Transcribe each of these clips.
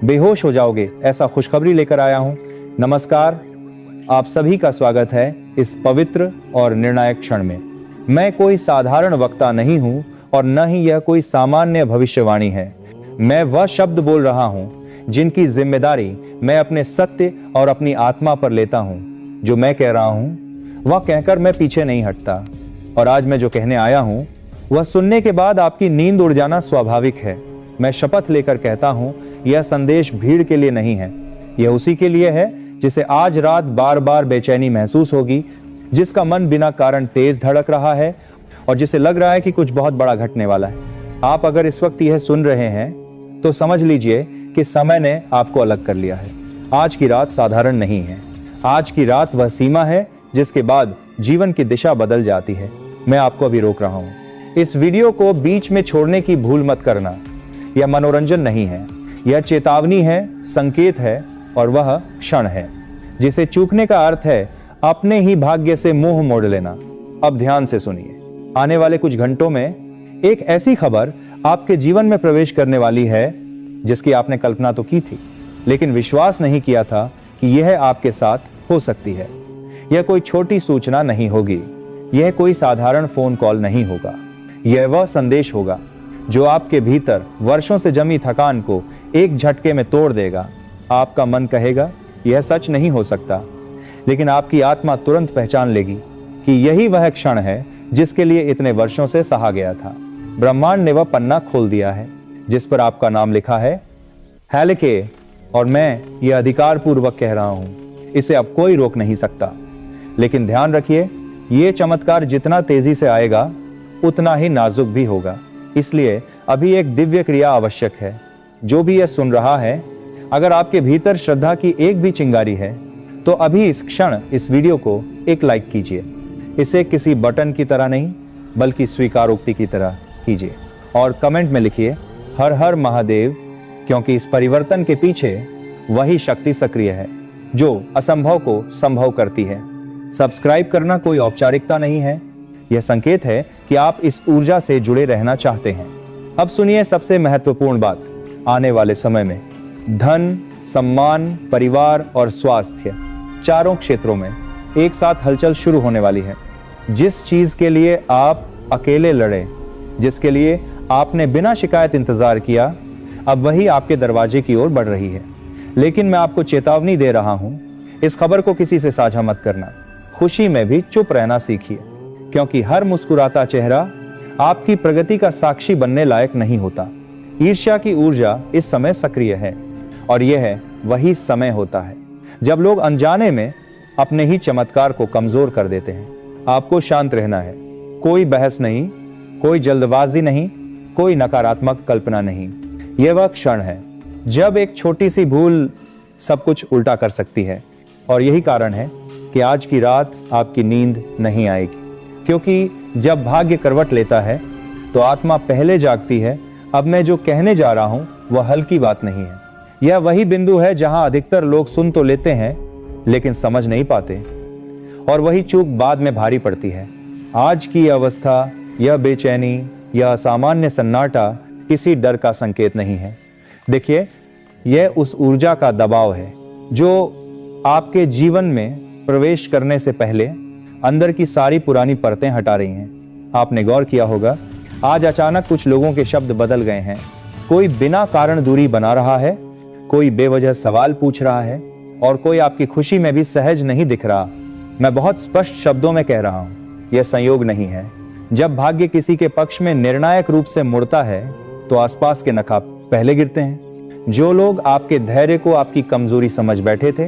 बेहोश हो जाओगे ऐसा खुशखबरी लेकर आया हूं। नमस्कार, आप सभी का स्वागत है इस पवित्र और निर्णायक क्षण में। मैं कोई साधारण वक्ता नहीं हूं और न ही यह कोई सामान्य भविष्यवाणी है। मैं वह शब्द बोल रहा हूं जिनकी जिम्मेदारी मैं अपने सत्य और अपनी आत्मा पर लेता हूं। जो मैं कह रहा हूं वह कहकर मैं पीछे नहीं हटता, और आज मैं जो कहने आया हूं वह सुनने के बाद आपकी नींद उड़ जाना स्वाभाविक है। मैं शपथ लेकर कहता हूं, यह संदेश भीड़ के लिए नहीं है। यह उसी के लिए है जिसे आज रात बार बार बेचैनी महसूस होगी, जिसका मन बिना कारण तेज धड़क रहा है और जिसे लग रहा है कि कुछ बहुत बड़ा घटने वाला है। आप अगर इस वक्त यह सुन रहे हैं तो समझ लीजिए कि समय ने आपको अलग कर लिया है। आज की रात साधारण नहीं है। आज की रात वह सीमा है जिसके बाद जीवन की दिशा बदल जाती है। मैं आपको अभी रोक रहा हूं। इस वीडियो को बीच में छोड़ने की भूल मत करना। यह मनोरंजन नहीं है, यह चेतावनी है, संकेत है, और वह क्षण है जिसे चूकने का अर्थ है अपने ही भाग्य से मुंह मोड़ लेना। अब ध्यान से सुनिए। आने वाले कुछ घंटों में एक ऐसी खबर आपके जीवन में प्रवेश करने वाली है जिसकी आपने कल्पना तो की थी, लेकिन विश्वास नहीं किया था कि यह आपके साथ हो सकती है। यह कोई छोटी सूचना नहीं होगी, यह कोई साधारण फोन कॉल नहीं होगा। यह वह संदेश होगा जो आपके भीतर वर्षों से जमी थकान को एक झटके में तोड़ देगा। आपका मन कहेगा यह सच नहीं हो सकता, लेकिन आपकी आत्मा तुरंत पहचान लेगी कि यही वह क्षण है जिसके लिए इतने वर्षों से सहा गया था। ब्रह्मांड ने वह पन्ना खोल दिया है जिस पर आपका नाम लिखा है हैलिके, और मैं यह अधिकार पूर्वक कह रहा हूं, इसे अब कोई रोक नहीं सकता। लेकिन ध्यान रखिए, यह चमत्कार जितना तेजी से आएगा उतना ही नाजुक भी होगा। इसलिए अभी एक दिव्य क्रिया आवश्यक है। जो भी यह सुन रहा है, अगर आपके भीतर श्रद्धा की एक भी चिंगारी है तो अभी इस क्षण इस वीडियो को एक लाइक कीजिए। इसे किसी बटन की तरह नहीं बल्कि स्वीकारोक्ति की तरह कीजिए, और कमेंट में लिखिए हर हर महादेव, क्योंकि इस परिवर्तन के पीछे वही शक्ति सक्रिय है जो असंभव को संभव करती है। सब्सक्राइब करना कोई औपचारिकता नहीं है, यह संकेत है कि आप इस ऊर्जा से जुड़े रहना चाहते हैं। अब सुनिए सबसे महत्वपूर्ण बात। आने वाले समय में धन, सम्मान, परिवार और स्वास्थ्य, चारों क्षेत्रों में एक साथ हलचल शुरू होने वाली है। जिस चीज के लिए आप अकेले लड़े, जिसके लिए आपने बिना शिकायत इंतजार किया, अब वही आपके दरवाजे की ओर बढ़ रही है। लेकिन मैं आपको चेतावनी दे रहा हूं, इस खबर को किसी से साझा मत करना। खुशी में भी चुप रहना सीखिए, क्योंकि हर मुस्कुराता चेहरा आपकी प्रगति का साक्षी बनने लायक नहीं होता। ईर्ष्या की ऊर्जा इस समय सक्रिय है, और यह वही समय होता है जब लोग अनजाने में अपने ही चमत्कार को कमजोर कर देते हैं। आपको शांत रहना है। कोई बहस नहीं, कोई जल्दबाजी नहीं, कोई नकारात्मक कल्पना नहीं। यह वह क्षण है जब एक छोटी सी भूल सब कुछ उल्टा कर सकती है, और यही कारण है कि आज की रात आपकी नींद नहीं आएगी। क्योंकि जब भाग्य करवट लेता है तो आत्मा पहले जागती है। अब मैं जो कहने जा रहा हूं वह हल्की बात नहीं है। यह वही बिंदु है जहां अधिकतर लोग सुन तो लेते हैं लेकिन समझ नहीं पाते, और वही चूक बाद में भारी पड़ती है। आज की अवस्था, यह बेचैनी, यह असामान्य सन्नाटा किसी डर का संकेत नहीं है। देखिए, यह उस ऊर्जा का दबाव है जो आपके जीवन में प्रवेश करने से पहले अंदर की सारी पुरानी परतें हटा रही हैं। आपने गौर किया होगा, आज अचानक कुछ लोगों के शब्द बदल गए हैं। कोई बिना कारण दूरी बना रहा है, कोई बेवजह सवाल पूछ रहा है, और कोई आपकी खुशी में भी सहज नहीं दिख रहा। मैं बहुत स्पष्ट शब्दों में कह रहा हूं, यह संयोग नहीं है। जब भाग्य किसी के पक्ष में निर्णायक रूप से मुड़ता है तो आसपास के नकाब पहले गिरते हैं। जो लोग आपके धैर्य को आपकी कमजोरी समझ बैठे थे,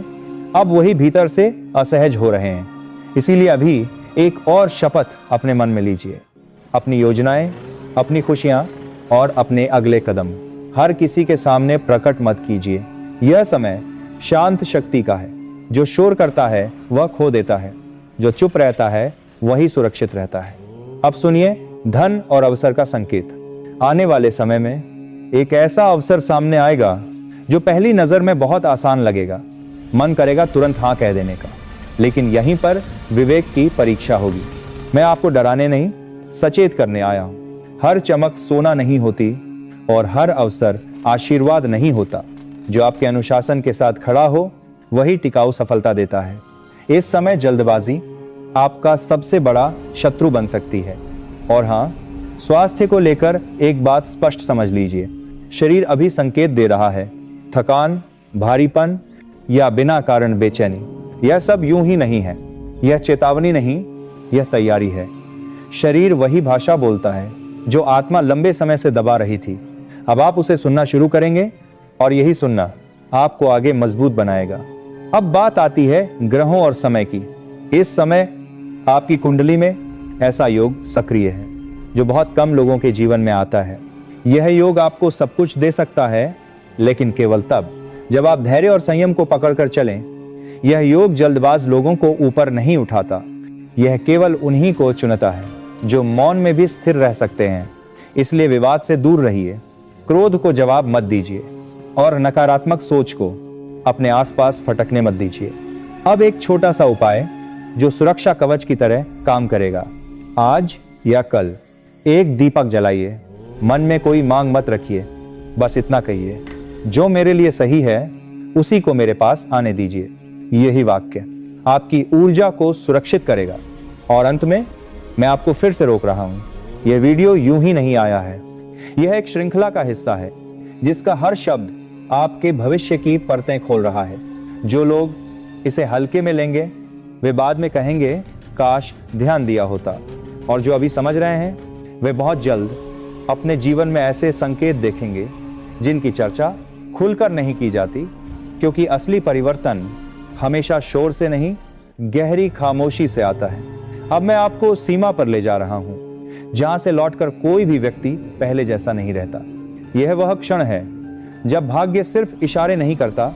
अब वही भीतर से असहज हो रहे हैं। इसीलिए अभी एक और शपथ अपने मन में लीजिए। अपनी योजनाएं, अपनी खुशियां और अपने अगले कदम हर किसी के सामने प्रकट मत कीजिए। यह समय शांत शक्ति का है। जो शोर करता है वह खो देता है, जो चुप रहता है वही सुरक्षित रहता है। अब सुनिए धन और अवसर का संकेत। आने वाले समय में एक ऐसा अवसर सामने आएगा जो पहली नजर में बहुत आसान लगेगा। मन करेगा तुरंत हाँ कह देने का, लेकिन यहीं पर विवेक की परीक्षा होगी। मैं आपको डराने नहीं, सचेत करने आया हूं। हर चमक सोना नहीं होती और हर अवसर आशीर्वाद नहीं होता। जो आपके अनुशासन के साथ खड़ा हो वही टिकाऊ सफलता देता है। इस समय जल्दबाजी आपका सबसे बड़ा शत्रु बन सकती है। और हाँ, स्वास्थ्य को लेकर एक बात स्पष्ट समझ लीजिए, शरीर अभी संकेत दे रहा है। थकान, भारीपन या बिना कारण बेचैनी, यह सब यूं ही नहीं है। यह चेतावनी नहीं, यह तैयारी है। शरीर वही भाषा बोलता है जो आत्मा लंबे समय से दबा रही थी। अब आप उसे सुनना शुरू करेंगे और यही सुनना आपको आगे मजबूत बनाएगा। अब बात आती है ग्रहों और समय की। इस समय आपकी कुंडली में ऐसा योग सक्रिय है जो बहुत कम लोगों के जीवन में आता है। यह योग आपको सब कुछ दे सकता है, लेकिन केवल तब जब आप धैर्य और संयम को पकड़कर चलें। यह योग जल्दबाज लोगों को ऊपर नहीं उठाता, यह केवल उन्हीं को चुनता है जो मौन में भी स्थिर रह सकते हैं। इसलिए विवाद से दूर रहिए, क्रोध को जवाब मत दीजिए और नकारात्मक सोच को अपने आसपास फटकने मत दीजिए। अब एक छोटा सा उपाय जो सुरक्षा कवच की तरह काम करेगा। आज या कल एक दीपक जलाइए, मन में कोई मांग मत रखिए, बस इतना कहिए, जो मेरे लिए सही है उसी को मेरे पास आने दीजिए। यही वाक्य आपकी ऊर्जा को सुरक्षित करेगा। और अंत में मैं आपको फिर से रोक रहा हूं, यह वीडियो यूं ही नहीं आया है। यह एक श्रृंखला का हिस्सा है जिसका हर शब्द आपके भविष्य की परतें खोल रहा है। जो लोग इसे हल्के में लेंगे वे बाद में कहेंगे काश ध्यान दिया होता, और जो अभी समझ रहे हैं वे बहुत जल्द अपने जीवन में ऐसे संकेत देखेंगे जिनकी चर्चा खुलकर नहीं की जाती, क्योंकि असली परिवर्तन हमेशा शोर से नहीं, गहरी खामोशी से आता है। अब मैं आपको सीमा पर ले जा रहा हूं जहां से लौटकर कोई भी व्यक्ति पहले जैसा नहीं रहता। यह वह क्षण है जब भाग्य सिर्फ इशारे नहीं करता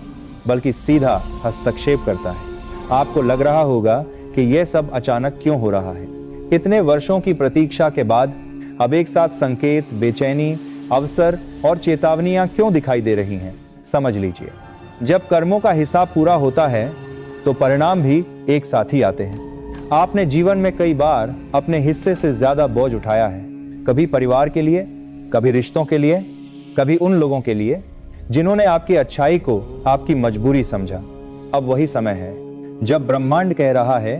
बल्कि सीधा हस्तक्षेप करता है। आपको लग रहा होगा कि यह सब अचानक क्यों हो रहा है। इतने वर्षों की प्रतीक्षा के बाद अब एक साथ संकेत, बेचैनी, अवसर और चेतावनियां क्यों दिखाई दे रही हैं? समझ लीजिए, जब कर्मों का हिसाब पूरा होता है तो परिणाम भी एक साथ ही आते हैं। आपने जीवन में कई बार अपने हिस्से से ज्यादा बोझ उठाया है, कभी परिवार के लिए, कभी रिश्तों के लिए, कभी उन लोगों के लिए जिन्होंने आपकी अच्छाई को आपकी मजबूरी समझा। अब वही समय है जब ब्रह्मांड कह रहा है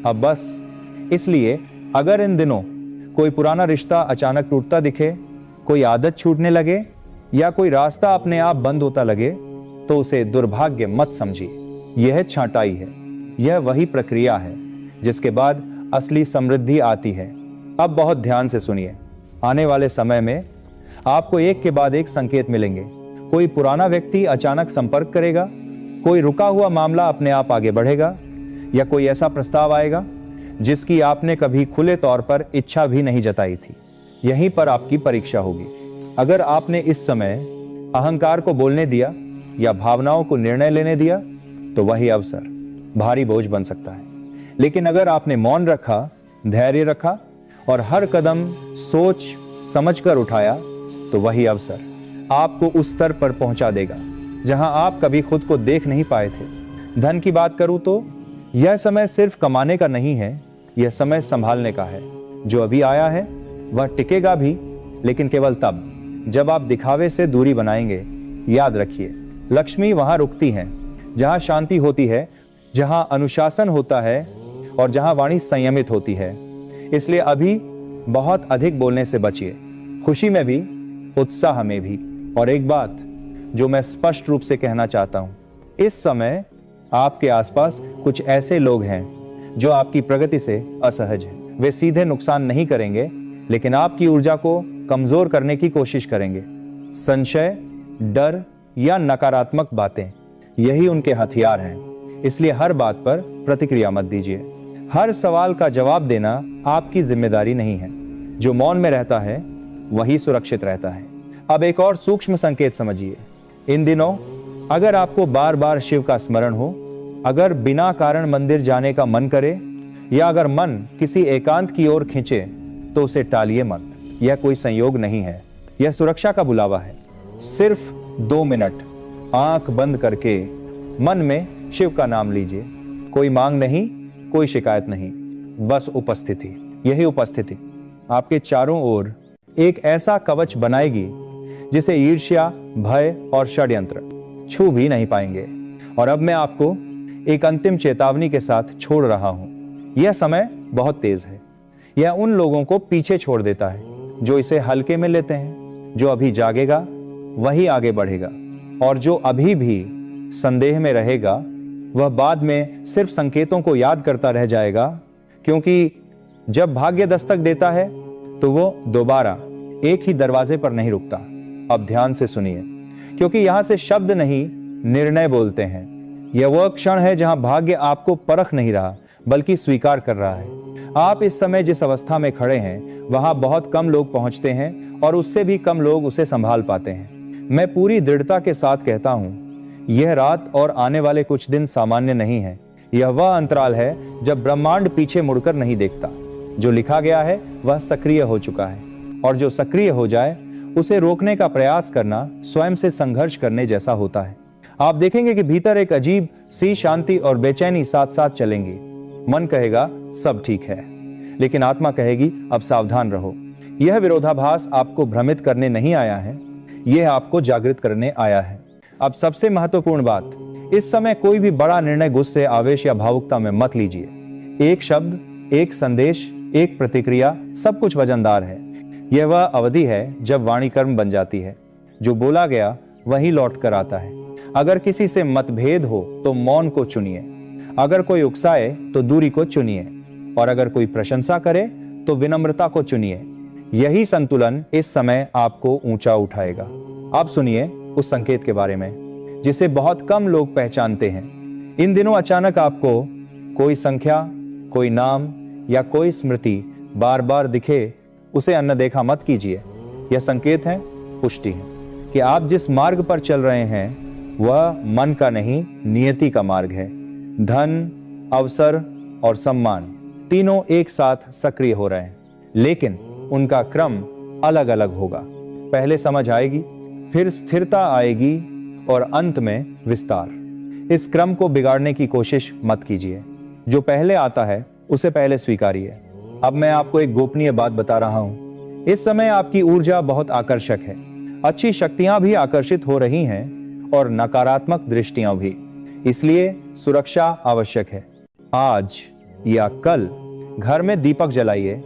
अब बस। इसलिए अगर इन दिनों कोई पुराना रिश्ता अचानक टूटता दिखे, कोई आदत छूटने लगे या कोई रास्ता अपने आप बंद होता लगे, तो उसे दुर्भाग्य मत समझिए। यह छांटाई है, यह वही प्रक्रिया है जिसके बाद असली समृद्धि आती है। अब बहुत ध्यान से सुनिए, आने वाले समय में आपको एक के बाद एक संकेत मिलेंगे। कोई पुराना व्यक्ति अचानक संपर्क करेगा, कोई रुका हुआ मामला अपने आप आगे बढ़ेगा, या कोई ऐसा प्रस्ताव आएगा जिसकी आपने कभी खुले तौर पर इच्छा भी नहीं जताई थी। यहीं पर आपकी परीक्षा होगी। अगर आपने इस समय अहंकार को बोलने दिया या भावनाओं को निर्णय लेने दिया तो वही अवसर भारी बोझ बन सकता है। लेकिन अगर आपने मौन रखा, धैर्य रखा और हर कदम सोच समझकर उठाया तो वही अवसर आपको उस स्तर पर पहुंचा देगा जहां आप कभी खुद को देख नहीं पाए थे। धन की बात करूं तो यह समय सिर्फ कमाने का नहीं है, यह समय संभालने का है। जो अभी आया है वह टिकेगा भी, लेकिन केवल तब जब आप दिखावे से दूरी बनाएंगे। याद रखिए, लक्ष्मी वहां रुकती हैं जहां शांति होती है, जहां अनुशासन होता है और जहां वाणी संयमित होती है। इसलिए अभी बहुत अधिक बोलने से बचिए, खुशी में भी, उत्साह में भी। और एक बात जो मैं स्पष्ट रूप से कहना चाहता हूं, इस समय आपके आसपास कुछ ऐसे लोग हैं जो आपकी प्रगति से असहज हैं। वे सीधे नुकसान नहीं करेंगे, लेकिन आपकी ऊर्जा को कमजोर करने की कोशिश करेंगे। संशय, डर या नकारात्मक बातें, यही उनके हथियार हैं। इसलिए हर बात पर प्रतिक्रिया मत दीजिए। हर सवाल का जवाब देना आपकी जिम्मेदारी नहीं है। जो मौन में रहता है वही सुरक्षित रहता है। अब एक और सूक्ष्म संकेत समझिए। इन दिनों अगर आपको बार बार शिव का स्मरण हो, अगर बिना कारण मंदिर जाने का मन करे, या अगर मन किसी एकांत की ओर खींचे, तो उसे टालिए मत। यह कोई संयोग नहीं है, यह सुरक्षा का बुलावा है। सिर्फ 2 मिनट आंख बंद करके मन में शिव का नाम लीजिए। कोई मांग नहीं, कोई शिकायत नहीं, बस उपस्थिति। यही उपस्थिति आपके चारों ओर एक ऐसा कवच बनाएगी जिसे ईर्ष्या, भय और षड्यंत्र छू भी नहीं पाएंगे। और अब मैं आपको एक अंतिम चेतावनी के साथ छोड़ रहा हूं। यह समय बहुत तेज है। यह उन लोगों को पीछे छोड़ देता है जो इसे हल्के में लेते हैं। जो अभी जागेगा वही आगे बढ़ेगा, और जो अभी भी संदेह में रहेगा वह बाद में सिर्फ संकेतों को याद करता रह जाएगा, क्योंकि जब भाग्य दस्तक देता है तो वो दोबारा एक ही दरवाजे पर नहीं रुकता। अब ध्यान से सुनिए, क्योंकि यहां से शब्द नहीं निर्णय बोलते हैं। यह वह क्षण है जहां भाग्य आपको परख नहीं रहा बल्कि स्वीकार कर रहा है। आप इस समय जिस अवस्था में खड़े हैं वहां बहुत कम लोग पहुंचते हैं और उससे भी कम लोग उसे संभाल पाते हैं। मैं पूरी दृढ़ता के साथ कहता हूं, यह रात और आने वाले कुछ दिन सामान्य नहीं है। यह वह अंतराल है जब ब्रह्मांड पीछे मुड़कर नहीं देखता। जो लिखा गया है वह सक्रिय हो चुका है, और जो सक्रिय हो जाए उसे रोकने का प्रयास करना स्वयं से संघर्ष करने जैसा होता है। आप देखेंगे कि भीतर एक अजीब सी शांति और बेचैनी साथ साथ चलेंगी। मन कहेगा सब ठीक है, लेकिन आत्मा कहेगी अब सावधान रहो। यह विरोधाभास आपको भ्रमित करने नहीं आया है, यह आपको जागृत करने आया है। अब सबसे महत्वपूर्ण बात, इस समय कोई भी बड़ा निर्णय गुस्से, आवेश या भावुकता में मत लीजिए। एक शब्द, एक संदेश, एक प्रतिक्रिया, सब कुछ वजनदार है। यह वह अवधि है जब वाणी कर्म बन जाती है। जो बोला गया वही लौट कर आता है। अगर किसी से मतभेद हो तो मौन को चुनिए, अगर कोई उकसाए तो दूरी को चुनिए, और अगर कोई प्रशंसा करे तो विनम्रता को चुनिए। यही संतुलन इस समय आपको ऊंचा उठाएगा। अब सुनिए उस संकेत के बारे में जिसे बहुत कम लोग पहचानते हैं। इन दिनों अचानक आपको कोई संख्या, कोई नाम या कोई स्मृति बार बार दिखे, उसे अनदेखा मत कीजिए। यह संकेत है, पुष्टि है कि आप जिस मार्ग पर चल रहे हैं वह मन का नहीं, नियति का मार्ग है। धन, अवसर और सम्मान तीनों एक साथ सक्रिय हो रहे हैं, लेकिन उनका क्रम अलग अलग होगा। पहले समझ आएगी, फिर स्थिरता आएगी और अंत में विस्तार। इस क्रम को बिगाड़ने की कोशिश मत कीजिए। जो पहले आता है उसे पहले स्वीकारिए। अब मैं आपको एक गोपनीय बात बता रहा हूं। इस समय आपकी ऊर्जा बहुत आकर्षक है। अच्छी शक्तियां भी आकर्षित हो रही हैं और नकारात्मक दृष्टियां भी। इसलिए सुरक्षा आवश्यक है। आज या कल घर में दीपक जलाइए।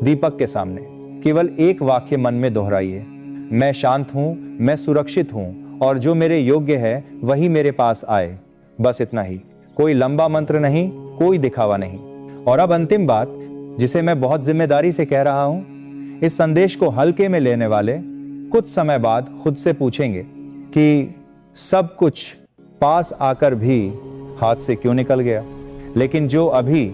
दीपक के सामने केवल एक वाक्य मन में दोहराइए, मैं शांत हूं, मैं सुरक्षित हूं, और जो मेरे योग्य है वही मेरे पास आए। बस इतना ही, कोई लंबा मंत्र नहीं, कोई दिखावा नहीं। और अब अंतिम बात, जिसे मैं बहुत जिम्मेदारी से कह रहा हूं, इस संदेश को हल्के में लेने वाले कुछ समय बाद खुद से पूछेंगे कि सब कुछ पास आकर भी हाथ से क्यों निकल गया। लेकिन जो अभी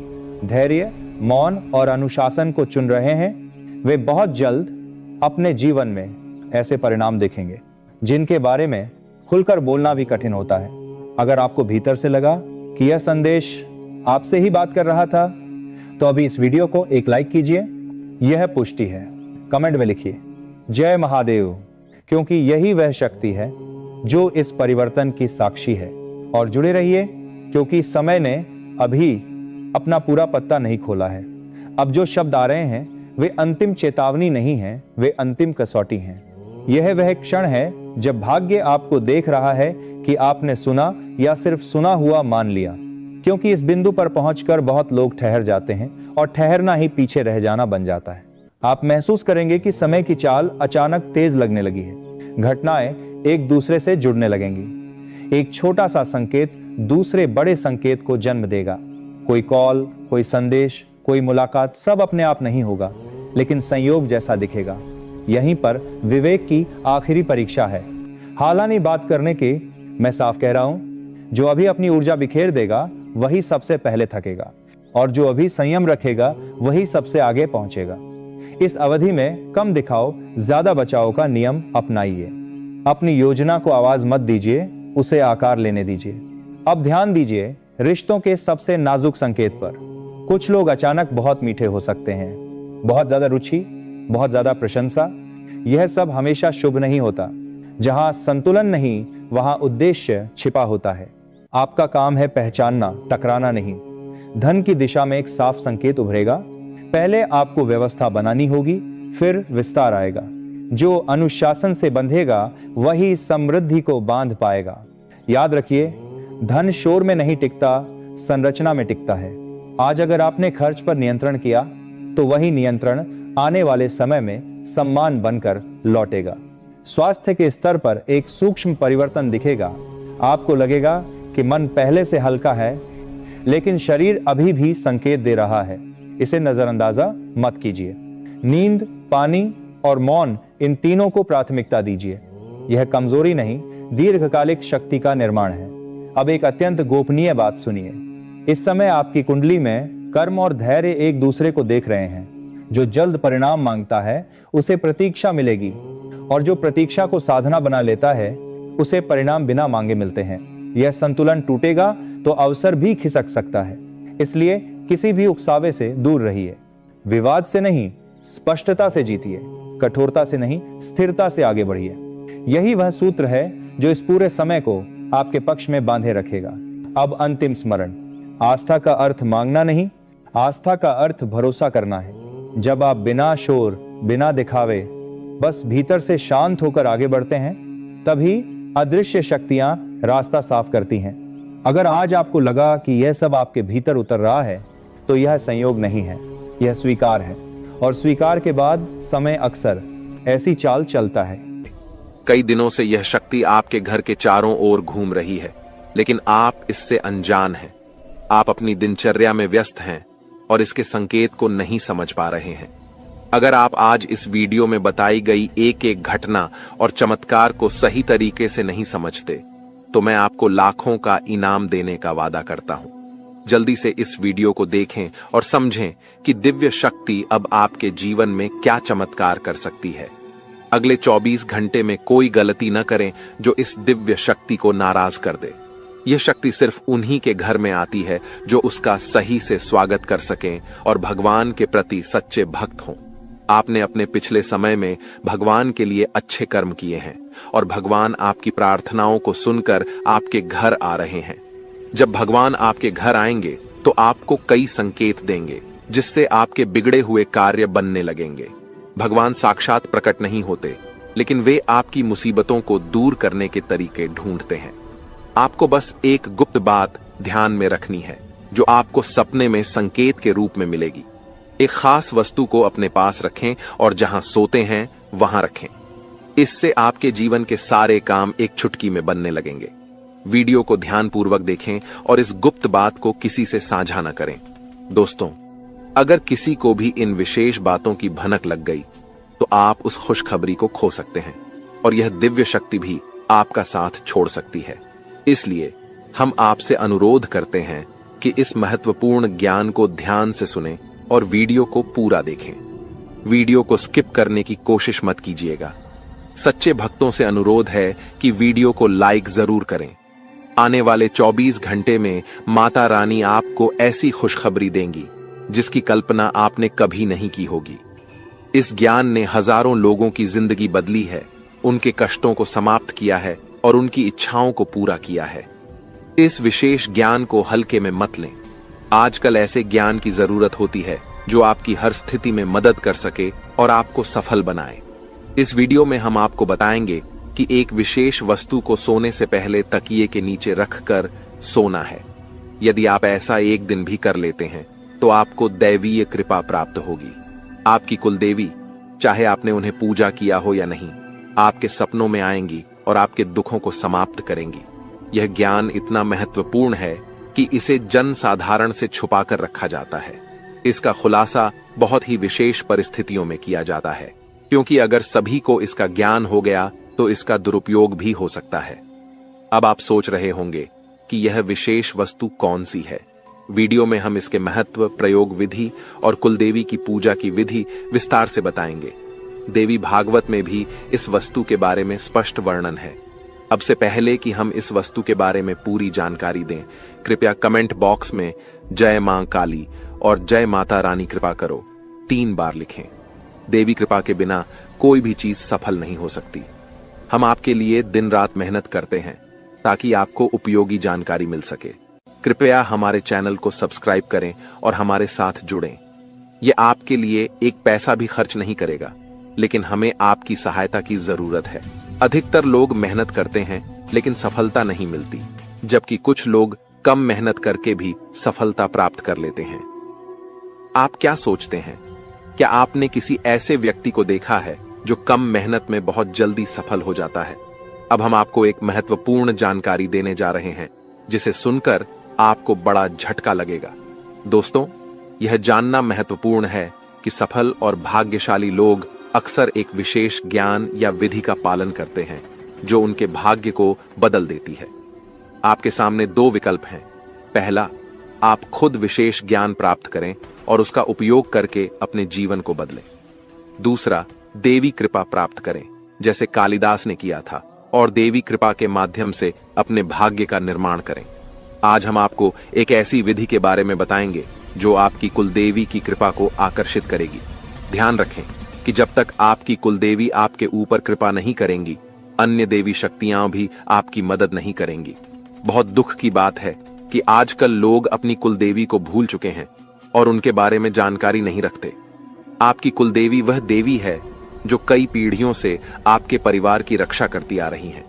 धैर्य, मौन और अनुशासन को चुन रहे हैं, वे बहुत जल्द अपने जीवन में ऐसे परिणाम देखेंगे जिनके बारे में खुलकर बोलना भी कठिन होता है। अगर आपको भीतर से लगा कि यह संदेश आपसे ही बात कर रहा था, तो अभी इस वीडियो को एक लाइक कीजिए। यह पुष्टि है। कमेंट में लिखिए जय महादेव, क्योंकि यही वह शक्ति है जो इस परिवर्तन की साक्षी है। और जुड़े रहिए, क्योंकि समय ने अभी अपना पूरा पत्ता नहीं खोला है। अब जो शब्द आ रहे हैं वे अंतिम चेतावनी नहीं है, वे अंतिम कसौटी हैं। यह वह क्षण है जब भाग्य आपको देख रहा है कि आपने सुना या सिर्फ सुना हुआ मान लिया। क्योंकि इस बिंदु पर पहुंचकर बहुत लोग ठहर जाते हैं, और ठहरना ही पीछे रह जाना बन जाता है। आप महसूस करेंगे कि समय की चाल अचानक तेज लगने लगी है। घटनाएं एक दूसरे से जुड़ने लगेंगी। एक छोटा सा संकेत दूसरे बड़े संकेत को जन्म देगा। कोई कॉल, कोई संदेश, कोई मुलाकात, सब अपने आप नहीं होगा, लेकिन संयोग जैसा दिखेगा। यहीं पर विवेक की आखिरी परीक्षा है। हालांकि बात करने के मैं साफ कह रहा हूं, जो अभी अपनी ऊर्जा बिखेर देगा वही सबसे पहले थकेगा, और जो अभी संयम रखेगा वही सबसे आगे पहुंचेगा। इस अवधि में कम दिखाओ, ज्यादा बचाओ का नियम अपनाइए। अपनी योजना को आवाज मत दीजिए, उसे आकार लेने दीजिए। अब ध्यान दीजिए रिश्तों के सबसे नाजुक संकेत पर। कुछ लोग अचानक बहुत मीठे हो सकते हैं, बहुत ज्यादा रुचि, बहुत ज्यादा प्रशंसा। यह सब हमेशा शुभ नहीं होता। जहां संतुलन नहीं, वहां उद्देश्य छिपा होता है। आपका काम है पहचानना, टकराना नहीं। धन की दिशा में एक साफ संकेत उभरेगा। पहले आपको व्यवस्था बनानी होगी, फिर विस्तार आएगा। जो अनुशासन से बंधेगा वही समृद्धि को बांध पाएगा। याद रखिए, धन शोर में नहीं टिकता, संरचना में टिकता है। आज अगर आपने खर्च पर नियंत्रण किया तो वही नियंत्रण आने वाले समय में सम्मान बनकर लौटेगा। स्वास्थ्य के स्तर पर एक सूक्ष्म परिवर्तन दिखेगा। आपको लगेगा कि मन पहले से हल्का है, लेकिन शरीर अभी भी संकेत दे रहा है। इसे नजरअंदाजा मत कीजिए। नींद, पानी और मौन, इन तीनों को प्राथमिकता दीजिए। यह कमजोरी नहीं, दीर्घकालिक शक्ति का निर्माण है। अब एक अत्यंत गोपनीय बात सुनिए। इस समय आपकी कुंडली में कर्म और धैर्य एक दूसरे को देख रहे हैं। जो जल्द परिणाम मांगता है उसे प्रतीक्षा मिलेगी, और जो प्रतीक्षा को साधना बना लेता है उसे परिणाम बिना मांगे मिलते हैं। यह संतुलन टूटेगा तो अवसर भी खिसक सकता है। इसलिए किसी भी उकसावे से दूर रहिए। विवाद से नहीं, स्पष्टता से जीतिए। कठोरता से नहीं, स्थिरता से आगे बढ़िए। यही वह सूत्र है जो इस पूरे समय को आपके पक्ष में बांधे रखेगा। अब अंतिम स्मरण। आस्था का अर्थ मांगना नहीं, आस्था का अर्थ भरोसा करना है। जब आप बिना शोर, बिना दिखावे, बस भीतर से शांत होकर आगे बढ़ते हैं, तभी अदृश्य शक्तियां रास्ता साफ करती हैं। अगर आज आपको लगा कि यह सब आपके भीतर उतर रहा है, तो यह संयोग नहीं है, यह स्वीकार है। और स्वीकार के बाद समय अक्सर ऐसी चाल चलता है। कई दिनों से यह शक्ति आपके घर के चारों ओर घूम रही है, लेकिन आप इससे अनजान हैं। आप अपनी दिनचर्या में व्यस्त हैं और इसके संकेत को नहीं समझ पा रहे हैं। अगर आप आज इस वीडियो में बताई गई एक एक घटना और चमत्कार को सही तरीके से नहीं समझते, तो मैं आपको लाखों का इनाम देने का वादा करता हूं। जल्दी से इस वीडियो को देखें और समझें कि दिव्य शक्ति अब आपके जीवन में क्या चमत्कार कर सकती है। अगले 24 घंटे में कोई गलती न करें जो इस दिव्य शक्ति को नाराज कर दे। यह शक्ति सिर्फ उन्हीं के घर में आती है जो उसका सही से स्वागत कर सकें और भगवान के प्रति सच्चे भक्त हों। आपने अपने पिछले समय में भगवान के लिए अच्छे कर्म किए हैं और भगवान आपकी प्रार्थनाओं को सुनकर आपके घर आ रहे हैं। जब भगवान आपके घर आएंगे तो आपको कई संकेत देंगे, जिससे आपके बिगड़े हुए कार्य बनने लगेंगे। भगवान साक्षात प्रकट नहीं होते, लेकिन वे आपकी मुसीबतों को दूर करने के तरीके ढूंढते हैं। आपको बस एक गुप्त बात ध्यान में रखनी है, जो आपको सपने में संकेत के रूप में मिलेगी। एक खास वस्तु को अपने पास रखें और जहां सोते हैं वहां रखें। इससे आपके जीवन के सारे काम एक चुटकी में बनने लगेंगे। वीडियो को ध्यानपूर्वक देखें और इस गुप्त बात को किसी से साझा न करें। दोस्तों, अगर किसी को भी इन विशेष बातों की भनक लग गई, तो आप उस खुशखबरी को खो सकते हैं और यह दिव्य शक्ति भी आपका साथ छोड़ सकती है। इसलिए हम आपसे अनुरोध करते हैं कि इस महत्वपूर्ण ज्ञान को ध्यान से सुनें और वीडियो को पूरा देखें। वीडियो को स्किप करने की कोशिश मत कीजिएगा। सच्चे भक्तों से अनुरोध है कि वीडियो को लाइक जरूर करें। आने वाले 24 घंटे में माता रानी आपको ऐसी खुशखबरी देंगी जिसकी कल्पना आपने कभी नहीं की होगी। इस ज्ञान ने हजारों लोगों की जिंदगी बदली है, उनके कष्टों को समाप्त किया है और उनकी इच्छाओं को पूरा किया है। इस विशेष ज्ञान को हल्के में मत लें। आजकल ऐसे ज्ञान की जरूरत होती है जो आपकी हर स्थिति में मदद कर सके और आपको सफल बनाए। इस वीडियो में हम आपको बताएंगे कि एक विशेष वस्तु को सोने से पहले तकिए के नीचे रखकर सोना है। यदि आप ऐसा एक दिन भी कर लेते हैं तो आपको दैवीय कृपा प्राप्त होगी। आपकी कुलदेवी, चाहे आपने उन्हें पूजा किया हो या नहीं, आपके सपनों में आएंगी और आपके दुखों को समाप्त करेंगी। यह ज्ञान इतना महत्वपूर्ण है कि इसे जन साधारण से छुपाकर रखा जाता है। इसका खुलासा बहुत ही विशेष परिस्थितियों में किया जाता है, क्योंकि अगर सभी को इसका ज्ञान हो गया तो इसका दुरुपयोग भी हो सकता है। अब आप सोच रहे होंगे कि यह विशेष वस्तु कौन सी है। वीडियो में हम इसके महत्व, प्रयोग विधि और कुलदेवी की पूजा की विधि विस्तार से बताएंगे। देवी भागवत में भी इस वस्तु के बारे में स्पष्ट वर्णन है। अब से पहले कि हम इस वस्तु के बारे में पूरी जानकारी दें, कृपया कमेंट बॉक्स में जय मां काली और जय माता रानी कृपा करो 3 बार लिखें। देवी कृपा के बिना कोई भी चीज सफल नहीं हो सकती। हम आपके लिए दिन रात मेहनत करते हैं ताकि आपको उपयोगी जानकारी मिल सके। कृपया हमारे चैनल को सब्सक्राइब करें और हमारे साथ जुड़ें। यह आपके लिए एक पैसा भी खर्च नहीं करेगा, लेकिन हमें आपकी सहायता की जरूरत है। अधिकतर लोग मेहनत करते हैं लेकिन सफलता नहीं मिलती, जबकि कुछ लोग कम मेहनत करके भी सफलता प्राप्त कर लेते हैं। आप क्या सोचते हैं? क्या आपने किसी ऐसे व्यक्ति को देखा है जो कम मेहनत में बहुत जल्दी सफल हो जाता है? अब हम आपको एक महत्वपूर्ण जानकारी देने जा रहे हैं, जिसे सुनकर आपको बड़ा झटका लगेगा। दोस्तों, यह जानना महत्वपूर्ण है कि सफल और भाग्यशाली लोग अक्सर एक विशेष ज्ञान या विधि का पालन करते हैं, जो उनके भाग्य को बदल देती है। आपके सामने दो विकल्प हैं। पहला, आप खुद विशेष ज्ञान प्राप्त करें और उसका उपयोग करके अपने जीवन को बदलें। दूसरा, देवी कृपा प्राप्त करें, जैसे कालिदास ने किया था, और देवी कृपा के माध्यम से अपने भाग्य का निर्माण करें। आज हम आपको एक ऐसी विधि के बारे में बताएंगे जो आपकी कुलदेवी की कृपा को आकर्षित करेगी। ध्यान रखें कि जब तक आपकी कुलदेवी आपके ऊपर कृपा नहीं करेंगी, अन्य देवी शक्तियां भी आपकी मदद नहीं करेंगी। बहुत दुख की बात है कि आजकल लोग अपनी कुलदेवी को भूल चुके हैं और उनके बारे में जानकारी नहीं रखते। आपकी कुलदेवी वह देवी है जो कई पीढ़ियों से आपके परिवार की रक्षा करती आ रही हैं।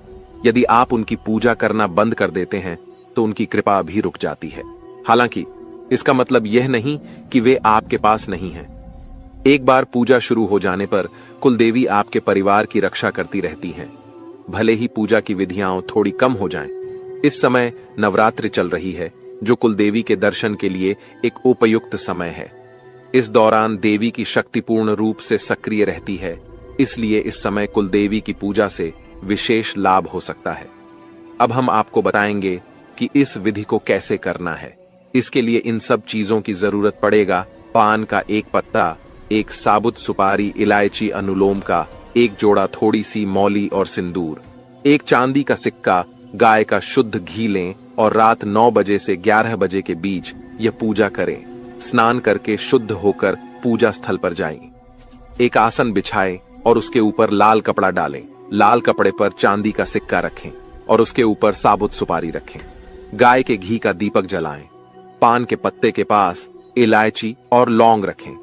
यदि आप उनकी पूजा करना बंद कर देते हैं तो उनकी कृपा भी रुक जाती है। हालांकि इसका मतलब यह नहीं कि वे आपके पास नहीं हैं। एक बार पूजा शुरू हो जाने पर कुलदेवी आपके परिवार की रक्षा करती रहती हैं, भले ही पूजा की विधियां थोड़ी कम हो जाएं। इस समय नवरात्रि चल रही है, जो कुलदेवी के दर्शन के लिए एक उपयुक्त समय है। इस दौरान देवी की शक्ति पूर्ण रूप से सक्रिय रहती है, इसलिए इस समय कुलदेवी की पूजा से विशेष लाभ हो सकता है। अब हम आपको बताएंगे कि इस विधि को कैसे करना है। इसके लिए इन सब चीजों की जरूरत पड़ेगा: पान का एक पत्ता, एक साबुत सुपारी, इलायची, अनुलोम का एक जोड़ा, थोड़ी सी मौली और सिंदूर, एक चांदी का सिक्का, गाय का शुद्ध घी लें और रात 9 बजे से 11 बजे के बीच यह पूजा करें। स्नान करके शुद्ध होकर पूजा स्थल पर जाएं। एक आसन बिछाएं और उसके ऊपर लाल कपड़ा डालें। लाल कपड़े पर चांदी का सिक्का रखें और उसके ऊपर साबुत सुपारी रखें। गाय के घी का दीपक जलाएं। पान के पत्ते के पास इलायची और लौंग रखें।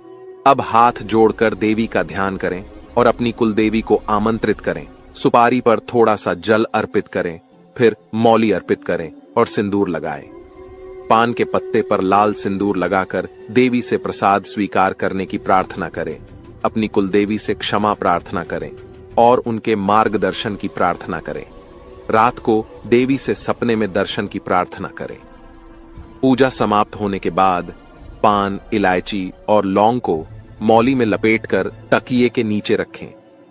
अब हाथ जोड़कर देवी का ध्यान करें और अपनी कुलदेवी को आमंत्रित करें। सुपारी पर थोड़ा सा जल अर्पित करें, फिर मौली अर्पित करें और सिंदूर लगाएं। पान के पत्ते पर लाल सिंदूर लगाकर देवी से प्रसाद स्वीकार करने की प्रार्थना करें। अपनी कुलदेवी से क्षमा प्रार्थना करें और उनके मार्गदर्शन की प्रार्थना करें। रात को देवी से सपने में दर्शन की प्रार्थना करें। पूजा समाप्त होने के बाद पान, इलायची और लौंग को मौली में लपेटकर तकिए के नीचे रखें।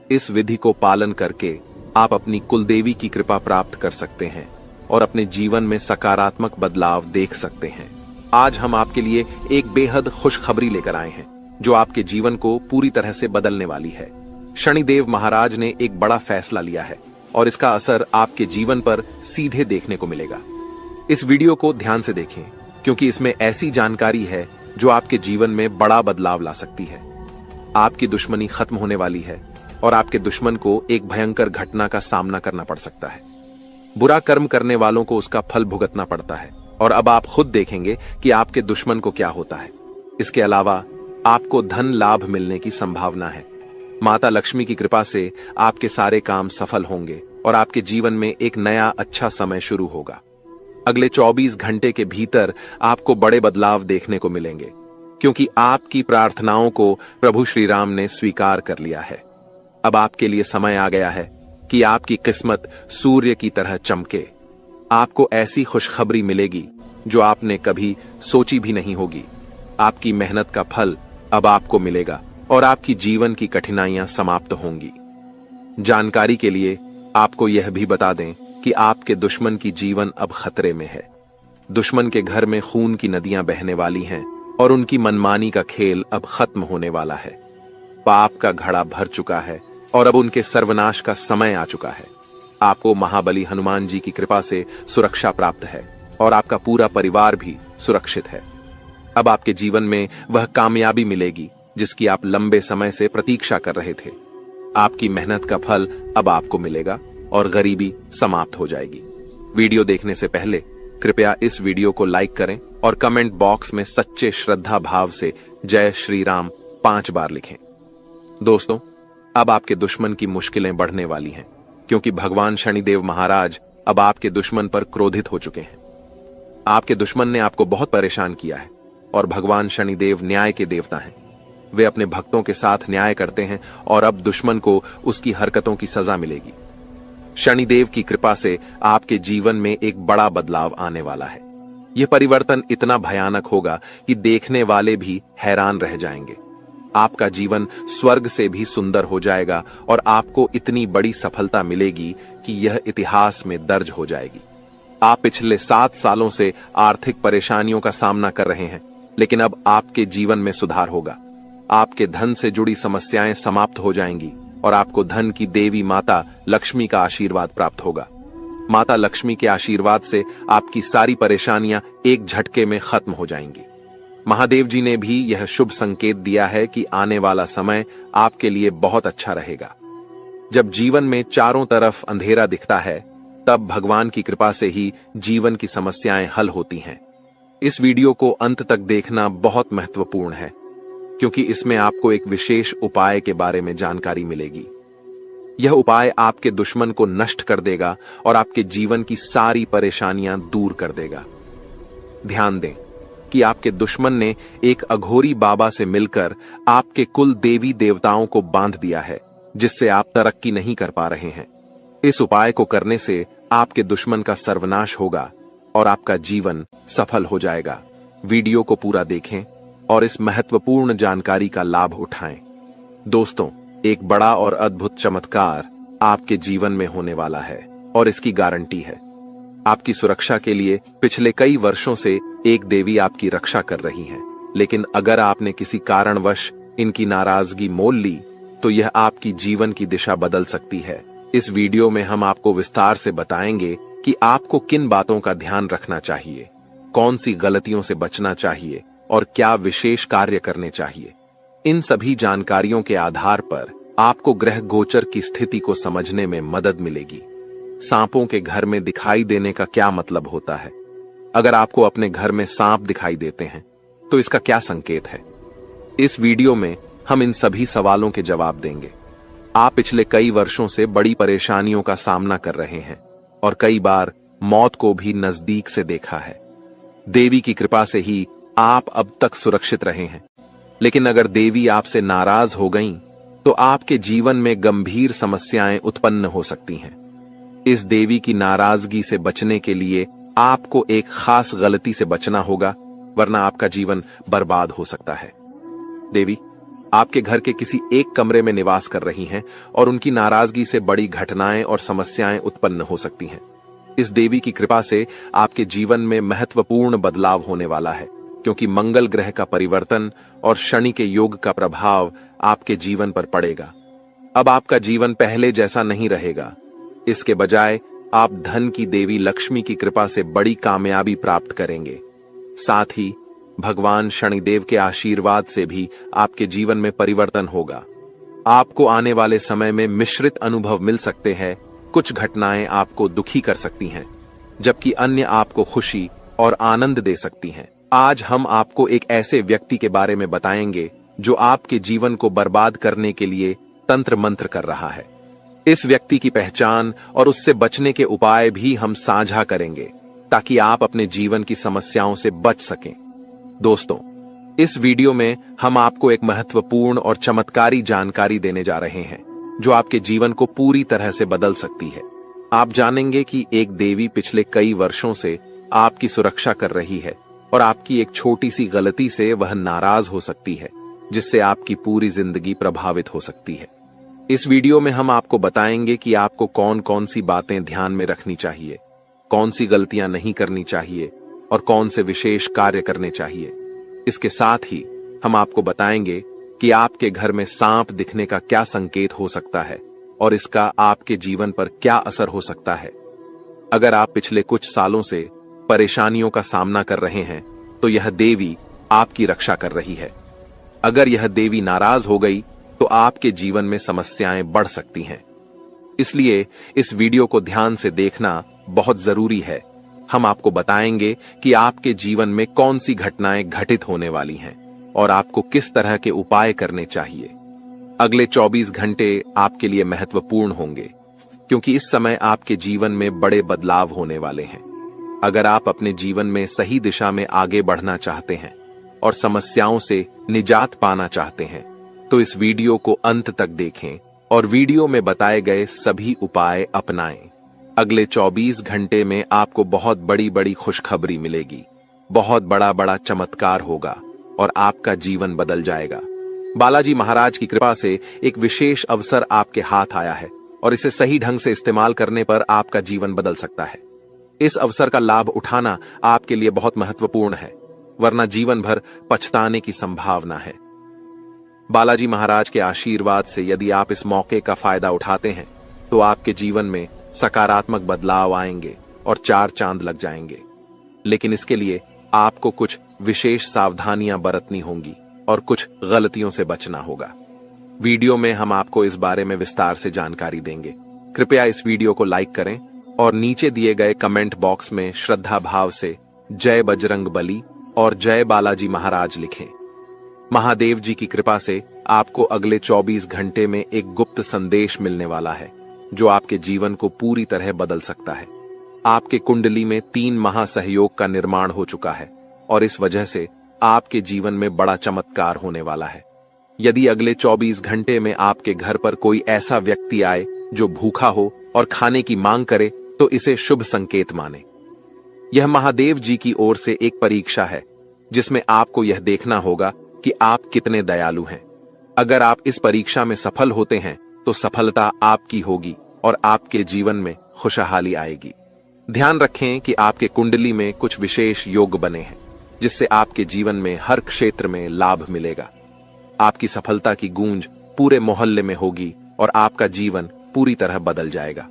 इस विधि को पालन करके आप अपनी कुलदेवी की कृपा प्राप्त कर सकते हैं और अपने जीवन में सकारात्मक बदलाव देख सकते हैं। आज हम आपके लिए एक बेहद खुशखबरी लेकर आए हैं, जो आपके जीवन को पूरी तरह से बदलने वाली है। शनिदेव महाराज ने एक बड़ा फैसला लिया है और इसका असर आपके जीवन पर सीधे देखने को मिलेगा। इस वीडियो को ध्यान से देखें, क्योंकि इसमें ऐसी जानकारी है जो आपके जीवन में बड़ा बदलाव ला सकती है। आपकी दुश्मनी खत्म होने वाली है और आपके दुश्मन को एक भयंकर घटना का सामना करना पड़ सकता है। बुरा कर्म करने वालों को उसका फल भुगतना पड़ता है और अब आप खुद देखेंगे कि आपके दुश्मन को क्या होता है। इसके अलावा आपको धन लाभ मिलने की संभावना है। माता लक्ष्मी की कृपा से आपके सारे काम सफल होंगे और आपके जीवन में एक नया अच्छा समय शुरू होगा। अगले 24 घंटे के भीतर आपको बड़े बदलाव देखने को मिलेंगे, क्योंकि आपकी प्रार्थनाओं को प्रभु श्री राम ने स्वीकार कर लिया है। अब आपके लिए समय आ गया है कि आपकी किस्मत सूर्य की तरह चमके। आपको ऐसी खुशखबरी मिलेगी जो आपने कभी सोची भी नहीं होगी। आपकी मेहनत का फल अब आपको मिलेगा और आपकी जीवन की कठिनाइयां समाप्त होंगी। जानकारी के लिए आपको यह भी बता दें कि आपके दुश्मन की जीवन अब खतरे में है। दुश्मन के घर में खून की नदियां बहने वाली हैं और उनकी मनमानी का खेल अब खत्म होने वाला है। पाप का घड़ा भर चुका है और अब उनके सर्वनाश का समय आ चुका है। आपको महाबली हनुमान जी की कृपा से सुरक्षा प्राप्त है और आपका पूरा परिवार भी सुरक्षित है। अब आपके जीवन में वह कामयाबी मिलेगी जिसकी आप लंबे समय से प्रतीक्षा कर रहे थे। आपकी मेहनत का फल अब आपको मिलेगा और गरीबी समाप्त हो जाएगी। वीडियो देखने से पहले कृपया इस वीडियो को लाइक करें और कमेंट बॉक्स में सच्चे श्रद्धा भाव से जय श्री राम 5 बार लिखें। दोस्तों, अब आपके दुश्मन की मुश्किलें बढ़ने वाली हैं, क्योंकि भगवान शनिदेव महाराज अब आपके दुश्मन पर क्रोधित हो चुके हैं। आपके दुश्मन ने आपको बहुत परेशान किया है और भगवान शनिदेव न्याय के देवता हैं। वे अपने भक्तों के साथ न्याय करते हैं और अब दुश्मन को उसकी हरकतों की सजा मिलेगी। शनिदेव की कृपा से आपके जीवन में एक बड़ा बदलाव आने वाला है। यह परिवर्तन इतना भयानक होगा कि देखने वाले भी हैरान रह जाएंगे। आपका जीवन स्वर्ग से भी सुंदर हो जाएगा और आपको इतनी बड़ी सफलता मिलेगी कि यह इतिहास में दर्ज हो जाएगी। आप पिछले 7 सालों से आर्थिक परेशानियों का सामना कर रहे हैं, लेकिन अब आपके जीवन में सुधार होगा। आपके धन से जुड़ी समस्याएं समाप्त हो जाएंगी और आपको धन की देवी माता लक्ष्मी का आशीर्वाद प्राप्त होगा। माता लक्ष्मी के आशीर्वाद से आपकी सारी परेशानियां एक झटके में खत्म हो जाएंगी। महादेव जी ने भी यह शुभ संकेत दिया है कि आने वाला समय आपके लिए बहुत अच्छा रहेगा। जब जीवन में चारों तरफ अंधेरा दिखता है, तब भगवान की कृपा से ही जीवन की समस्याएं हल होती हैं। इस वीडियो को अंत तक देखना बहुत महत्वपूर्ण है, क्योंकि इसमें आपको एक विशेष उपाय के बारे में जानकारी मिलेगी। यह उपाय आपके दुश्मन को नष्ट कर देगा और आपके जीवन की सारी परेशानियां दूर कर देगा। ध्यान दें कि आपके दुश्मन ने एक अघोरी बाबा से मिलकर आपके कुल देवी देवताओं को बांध दिया है, जिससे आप तरक्की नहीं कर पा रहे हैं। इस उपाय को करने से आपके दुश्मन का सर्वनाश होगा और आपका जीवन सफल हो जाएगा। वीडियो को पूरा देखें और इस महत्वपूर्ण जानकारी का लाभ उठाएं। दोस्तों, एक बड़ा और अद्भुत चमत्कार आपके जीवन में होने वाला है और इसकी गारंटी है। आपकी सुरक्षा के लिए पिछले कई वर्षों से एक देवी आपकी रक्षा कर रही है, लेकिन अगर आपने किसी कारणवश इनकी नाराजगी मोल ली तो यह आपकी जीवन की दिशा बदल सकती है। इस वीडियो में हम आपको विस्तार से बताएंगे कि आपको किन बातों का ध्यान रखना चाहिए, कौन सी गलतियों से बचना चाहिए और क्या विशेष कार्य करने चाहिए। इन सभी जानकारियों के आधार पर आपको ग्रह गोचर की स्थिति को समझने में मदद मिलेगी। सांपों के घर में दिखाई देने का क्या मतलब होता है? अगर आपको अपने घर में सांप दिखाई देते हैं तो इसका क्या संकेत है? इस वीडियो में हम इन सभी सवालों के जवाब देंगे। आप पिछले कई वर्षों से बड़ी परेशानियों का सामना कर रहे हैं और कई बार मौत को भी नजदीक से देखा है। देवी की कृपा से ही आप अब तक सुरक्षित रहे हैं, लेकिन अगर देवी आपसे नाराज हो गईं, तो आपके जीवन में गंभीर समस्याएं उत्पन्न हो सकती हैं। इस देवी की नाराजगी से बचने के लिए आपको एक खास गलती से बचना होगा, वरना आपका जीवन बर्बाद हो सकता है। देवी आपके घर के किसी एक कमरे में निवास कर रही हैं और उनकी नाराजगी से बड़ी घटनाएं और समस्याएं उत्पन्न हो सकती हैं। इस देवी की कृपा से आपके जीवन में महत्वपूर्ण बदलाव होने वाला है, क्योंकि मंगल ग्रह का परिवर्तन और शनि के योग का प्रभाव आपके जीवन पर पड़ेगा। अब आपका जीवन पहले जैसा नहीं रहेगा। इसके बजाय आप धन की देवी लक्ष्मी की कृपा से बड़ी कामयाबी प्राप्त करेंगे। साथ ही भगवान शनिदेव के आशीर्वाद से भी आपके जीवन में परिवर्तन होगा। आपको आने वाले समय में मिश्रित अनुभव मिल सकते हैं। कुछ घटनाएं आपको दुखी कर सकती हैं, जबकि अन्य आपको खुशी और आनंद दे सकती हैं। आज हम आपको एक ऐसे व्यक्ति के बारे में बताएंगे जो आपके जीवन को बर्बाद करने के लिए तंत्र मंत्र कर रहा है। इस व्यक्ति की पहचान और उससे बचने के उपाय भी हम साझा करेंगे, ताकि आप अपने जीवन की समस्याओं से बच सकें। दोस्तों, इस वीडियो में हम आपको एक महत्वपूर्ण और चमत्कारी जानकारी देने जा रहे हैं, जो आपके जीवन को पूरी तरह से बदल सकती है। आप जानेंगे कि एक देवी पिछले कई वर्षों से आपकी सुरक्षा कर रही है और आपकी एक छोटी सी गलती से वह नाराज हो सकती है, जिससे आपकी पूरी जिंदगी प्रभावित हो सकती है। इस वीडियो में हम आपको बताएंगे कि आपको कौन कौन सी बातें ध्यान में रखनी चाहिए, कौन सी गलतियां नहीं करनी चाहिए और कौन से विशेष कार्य करने चाहिए। इसके साथ ही हम आपको बताएंगे कि आपके घर में सांप दिखने का क्या संकेत हो सकता है और इसका आपके जीवन पर क्या असर हो सकता है। अगर आप पिछले कुछ सालों से परेशानियों का सामना कर रहे हैं, तो यह देवी आपकी रक्षा कर रही है। अगर यह देवी नाराज हो गई तो आपके जीवन में समस्याएं बढ़ सकती हैं। इसलिए इस वीडियो को ध्यान से देखना बहुत जरूरी है। हम आपको बताएंगे कि आपके जीवन में कौन सी घटनाएं घटित होने वाली हैं और आपको किस तरह के उपाय करने चाहिए। अगले 24 घंटे आपके लिए महत्वपूर्ण होंगे, क्योंकि इस समय आपके जीवन में बड़े बदलाव होने वाले हैं। अगर आप अपने जीवन में सही दिशा में आगे बढ़ना चाहते हैं और समस्याओं से निजात पाना चाहते हैं तो इस वीडियो को अंत तक देखें और वीडियो में बताए गए सभी उपाय अपनाएं। अगले 24 घंटे में आपको बहुत बड़ी बड़ी खुशखबरी मिलेगी, बहुत बड़ा बड़ा चमत्कार होगा और आपका जीवन बदल जाएगा। बालाजी महाराज की कृपा से एक विशेष अवसर आपके हाथ आया है और इसे सही ढंग से इस्तेमाल करने पर आपका जीवन बदल सकता है। इस अवसर का लाभ उठाना आपके लिए बहुत महत्वपूर्ण है, वरना जीवन भर पछताने की संभावना है। बालाजी महाराज के आशीर्वाद से यदि आप इस मौके का फायदा उठाते हैं तो आपके जीवन में सकारात्मक बदलाव आएंगे और 4 चांद लग जाएंगे। लेकिन इसके लिए आपको कुछ विशेष सावधानियां बरतनी होंगी और कुछ गलतियों से बचना होगा। वीडियो में हम आपको इस बारे में विस्तार से जानकारी देंगे। कृपया इस वीडियो को लाइक करें और नीचे दिए गए कमेंट बॉक्स में श्रद्धा भाव से जय बजरंग बली और जय बालाजी महाराज लिखें। महादेव जी की कृपा से आपको अगले 24 घंटे में एक गुप्त संदेश मिलने वाला है जो आपके जीवन को पूरी तरह बदल सकता है। आपके कुंडली में 3 महासहयोग का निर्माण हो चुका है और इस वजह से आपके जीवन में बड़ा चमत्कार होने वाला है। यदि अगले 24 घंटे में आपके घर पर कोई ऐसा व्यक्ति आए जो भूखा हो और खाने की मांग करे तो इसे शुभ संकेत माने। यह महादेव जी की ओर से एक परीक्षा है जिसमें आपको यह देखना होगा कि आप कितने दयालु हैं। अगर आप इस परीक्षा में सफल होते हैं तो सफलता आपकी होगी और आपके जीवन में खुशहाली आएगी। ध्यान रखें कि आपके कुंडली में कुछ विशेष योग बने हैं जिससे आपके जीवन में हर क्षेत्र में लाभ मिलेगा। आपकी सफलता की गूंज पूरे मोहल्ले में होगी और आपका जीवन पूरी तरह बदल जाएगा।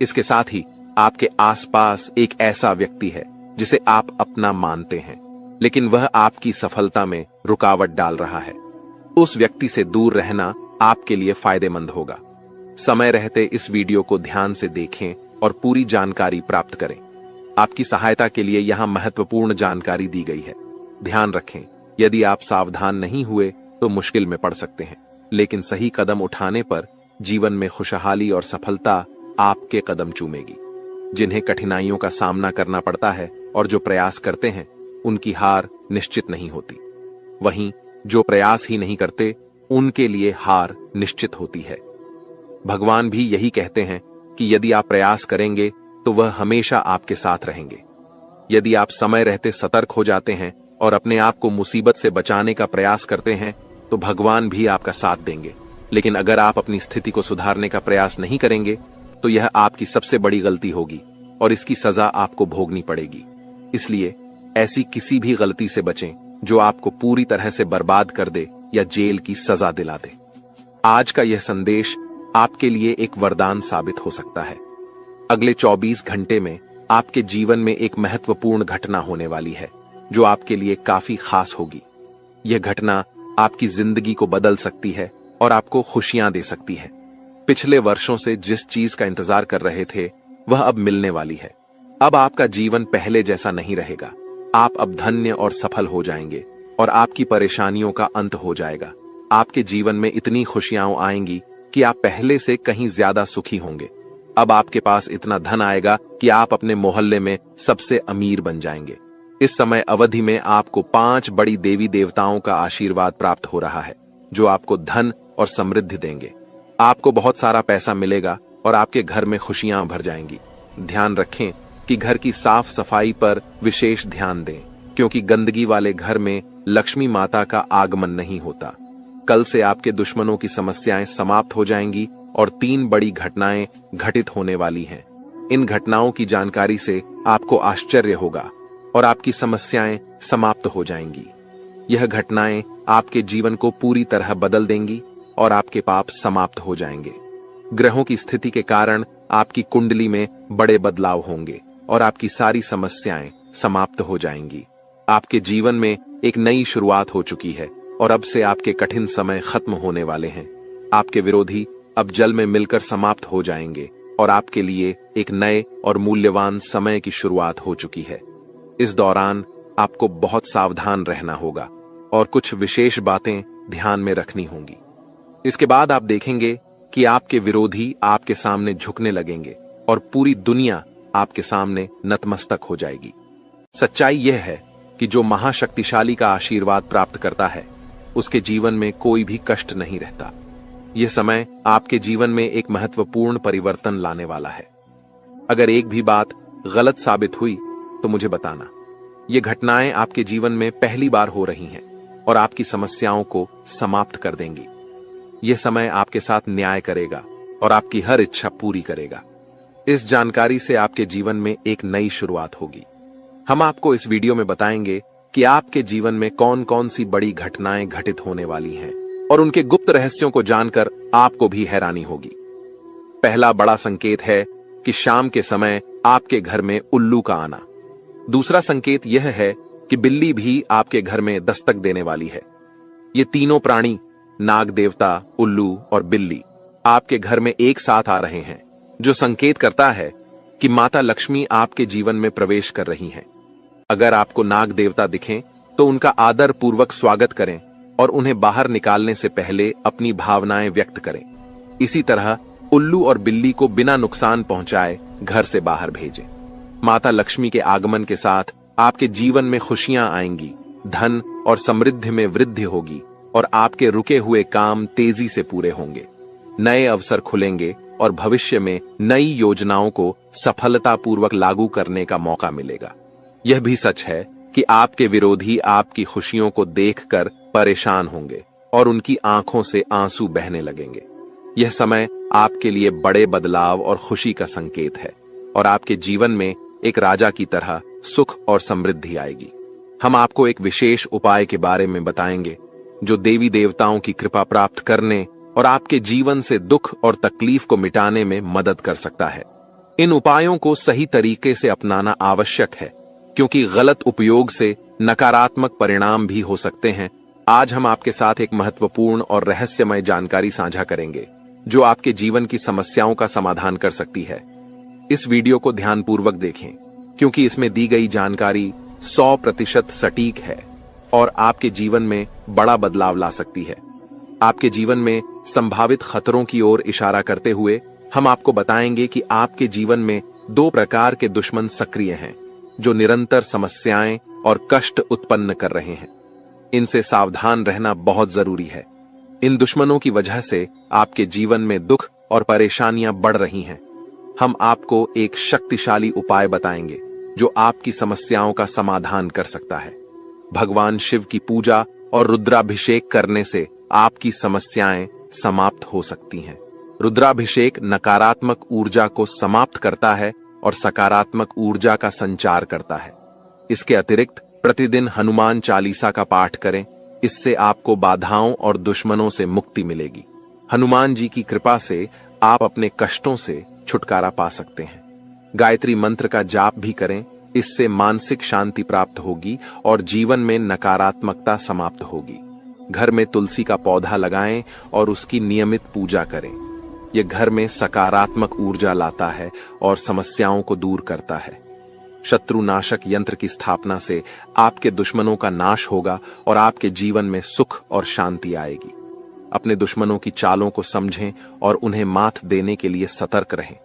इसके साथ ही आपके आसपास एक ऐसा व्यक्ति है जिसे आप अपना मानते हैं लेकिन वह आपकी सफलता में रुकावट डाल रहा है। उस व्यक्ति से दूर रहना आपके लिए फायदेमंद होगा। समय रहते इस वीडियो को ध्यान से देखें और पूरी जानकारी प्राप्त करें। आपकी सहायता के लिए यहां महत्वपूर्ण जानकारी दी गई है। ध्यान रखें, यदि आप सावधान नहीं हुए तो मुश्किल में पड़ सकते हैं, लेकिन सही कदम उठाने पर जीवन में खुशहाली और सफलता आपके कदम चूमेगी। जिन्हें कठिनाइयों का सामना करना पड़ता है और जो प्रयास करते हैं उनकी हार निश्चित नहीं होती। वहीं जो प्रयास ही नहीं करते उनके लिए हार निश्चित होती है। भगवान भी यही कहते हैं कि यदि आप प्रयास करेंगे तो वह हमेशा आपके साथ रहेंगे। यदि आप समय रहते सतर्क हो जाते हैं और अपने आप को मुसीबत से बचाने का प्रयास करते हैं तो भगवान भी आपका साथ देंगे। लेकिन अगर आप अपनी स्थिति को सुधारने का प्रयास नहीं करेंगे तो यह आपकी सबसे बड़ी गलती होगी और इसकी सजा आपको भोगनी पड़ेगी। इसलिए ऐसी किसी भी गलती से बचें जो आपको पूरी तरह से बर्बाद कर दे या जेल की सजा दिला दे। आज का यह संदेश आपके लिए एक वरदान साबित हो सकता है। अगले 24 घंटे में आपके जीवन में एक महत्वपूर्ण घटना होने वाली है जो आपके लिए काफी खास होगी। यह घटना आपकी जिंदगी को बदल सकती है और आपको खुशियां दे सकती है। पिछले वर्षों से जिस चीज का इंतजार कर रहे थे वह अब मिलने वाली है। अब आपका जीवन पहले जैसा नहीं रहेगा। आप अब धन्य और सफल हो जाएंगे और आपकी परेशानियों का अंत हो जाएगा। आपके जीवन में इतनी खुशियां आएंगी कि आप पहले से कहीं ज्यादा सुखी होंगे। अब आपके पास इतना धन आएगा कि आप अपने मोहल्ले में सबसे अमीर बन जाएंगे। इस समय अवधि में आपको 5 बड़ी देवी देवताओं का आशीर्वाद प्राप्त हो रहा है जो आपको धन और समृद्धि देंगे। आपको बहुत सारा पैसा मिलेगा और आपके घर में खुशियां भर जाएंगी। ध्यान रखें कि घर की साफ सफाई पर विशेष ध्यान दें क्योंकि गंदगी वाले घर में लक्ष्मी माता का आगमन नहीं होता। कल से आपके दुश्मनों की समस्याएं समाप्त हो जाएंगी और 3 बड़ी घटनाएं घटित होने वाली हैं। इन घटनाओं की जानकारी से आपको आश्चर्य होगा और आपकी समस्याएं समाप्त हो जाएंगी। यह घटनाएं आपके जीवन को पूरी तरह बदल देंगी और आपके पाप समाप्त हो जाएंगे। ग्रहों की स्थिति के कारण आपकी कुंडली में बड़े बदलाव होंगे और आपकी सारी समस्याएं समाप्त हो जाएंगी। आपके जीवन में एक नई शुरुआत हो चुकी है और अब से आपके कठिन समय खत्म होने वाले हैं। आपके विरोधी अब जल में मिलकर समाप्त हो जाएंगे और आपके लिए एक नए और मूल्यवान समय की शुरुआत हो चुकी है। इस दौरान आपको बहुत सावधान रहना होगा और कुछ विशेष बातें ध्यान में रखनी होंगी। इसके बाद आप देखेंगे कि आपके विरोधी आपके सामने झुकने लगेंगे और पूरी दुनिया आपके सामने नतमस्तक हो जाएगी। सच्चाई यह है कि जो महाशक्तिशाली का आशीर्वाद प्राप्त करता है उसके जीवन में कोई भी कष्ट नहीं रहता। यह समय आपके जीवन में एक महत्वपूर्ण परिवर्तन लाने वाला है। अगर एक भी बात गलत साबित हुई तो मुझे बताना। ये घटनाएं आपके जीवन में पहली बार हो रही हैं और आपकी समस्याओं को समाप्त कर देंगी। यह समय आपके साथ न्याय करेगा और आपकी हर इच्छा पूरी करेगा। इस जानकारी से आपके जीवन में एक नई शुरुआत होगी। हम आपको इस वीडियो में बताएंगे कि आपके जीवन में कौन कौन सी बड़ी घटनाएं घटित होने वाली हैं और उनके गुप्त रहस्यों को जानकर आपको भी हैरानी होगी। पहला बड़ा संकेत है कि शाम के समय आपके घर में उल्लू का आना। दूसरा संकेत यह है कि बिल्ली भी आपके घर में दस्तक देने वाली है। ये तीनों प्राणी, नाग देवता, उल्लू और बिल्ली, आपके घर में एक साथ आ रहे हैं, जो संकेत करता है कि माता लक्ष्मी आपके जीवन में प्रवेश कर रही हैं। अगर आपको नाग देवता दिखें तो उनका आदर पूर्वक स्वागत करें और उन्हें बाहर निकालने से पहले अपनी भावनाएं व्यक्त करें। इसी तरह उल्लू और बिल्ली को बिना नुकसान पहुंचाए घर से बाहर भेजें। माता लक्ष्मी के आगमन के साथ आपके जीवन में खुशियां आएंगी, धन और समृद्धि में वृद्धि होगी और आपके रुके हुए काम तेजी से पूरे होंगे। नए अवसर खुलेंगे और भविष्य में नई योजनाओं को सफलतापूर्वक लागू करने का मौका मिलेगा। यह भी सच है कि आपके विरोधी आपकी खुशियों को देखकर परेशान होंगे और उनकी आंखों से आंसू बहने लगेंगे। यह समय आपके लिए बड़े बदलाव और खुशी का संकेत है और आपके जीवन में एक राजा की तरह सुख और समृद्धि आएगी। हम आपको एक विशेष उपाय के बारे में बताएंगे जो देवी देवताओं की कृपा प्राप्त करने और आपके जीवन से दुख और तकलीफ को मिटाने में मदद कर सकता है। इन उपायों को सही तरीके से अपनाना आवश्यक है, क्योंकि गलत उपयोग से नकारात्मक परिणाम भी हो सकते हैं। आज हम आपके साथ एक महत्वपूर्ण और रहस्यमय जानकारी साझा करेंगे जो आपके जीवन की समस्याओं का समाधान कर सकती है। इस वीडियो को ध्यानपूर्वक देखें, क्योंकि इसमें दी गई जानकारी 100% सटीक है और आपके जीवन में बड़ा बदलाव ला सकती है। आपके जीवन में संभावित खतरों की ओर इशारा करते हुए हम आपको बताएंगे कि आपके जीवन में 2 प्रकार के दुश्मन सक्रिय हैं जो निरंतर समस्याएं और कष्ट उत्पन्न कर रहे हैं। इनसे सावधान रहना बहुत जरूरी है। इन दुश्मनों की वजह से आपके जीवन में दुख और परेशानियां बढ़ रही हैं। हम आपको एक शक्तिशाली उपाय बताएंगे जो आपकी समस्याओं का समाधान कर सकता है। भगवान शिव की पूजा और रुद्राभिषेक करने से आपकी समस्याएं समाप्त हो सकती हैं। रुद्राभिषेक नकारात्मक ऊर्जा को समाप्त करता है और सकारात्मक ऊर्जा का संचार करता है। इसके अतिरिक्त प्रतिदिन हनुमान चालीसा का पाठ करें। इससे आपको बाधाओं और दुश्मनों से मुक्ति मिलेगी। हनुमान जी की कृपा से आप अपने कष्टों से छुटकारा पा सकते हैं। गायत्री मंत्र का जाप भी करें। इससे मानसिक शांति प्राप्त होगी और जीवन में नकारात्मकता समाप्त होगी। घर में तुलसी का पौधा लगाएं और उसकी नियमित पूजा करें। यह घर में सकारात्मक ऊर्जा लाता है और समस्याओं को दूर करता है। शत्रुनाशक यंत्र की स्थापना से आपके दुश्मनों का नाश होगा और आपके जीवन में सुख और शांति आएगी। अपने दुश्मनों की चालों को समझें और उन्हें मात देने के लिए सतर्क रहें।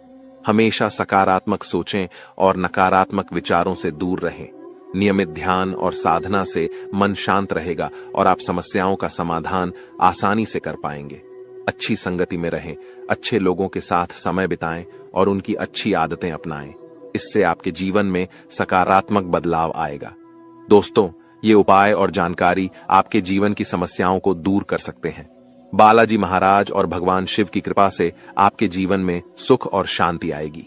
हमेशा सकारात्मक सोचें और नकारात्मक विचारों से दूर रहें। नियमित ध्यान और साधना से मन शांत रहेगा और आप समस्याओं का समाधान आसानी से कर पाएंगे। अच्छी संगति में रहें, अच्छे लोगों के साथ समय बिताएं और उनकी अच्छी आदतें अपनाएं। इससे आपके जीवन में सकारात्मक बदलाव आएगा। दोस्तों, ये उपाय और जानकारी आपके जीवन की समस्याओं को दूर कर सकते हैं। बालाजी महाराज और भगवान शिव की कृपा से आपके जीवन में सुख और शांति आएगी।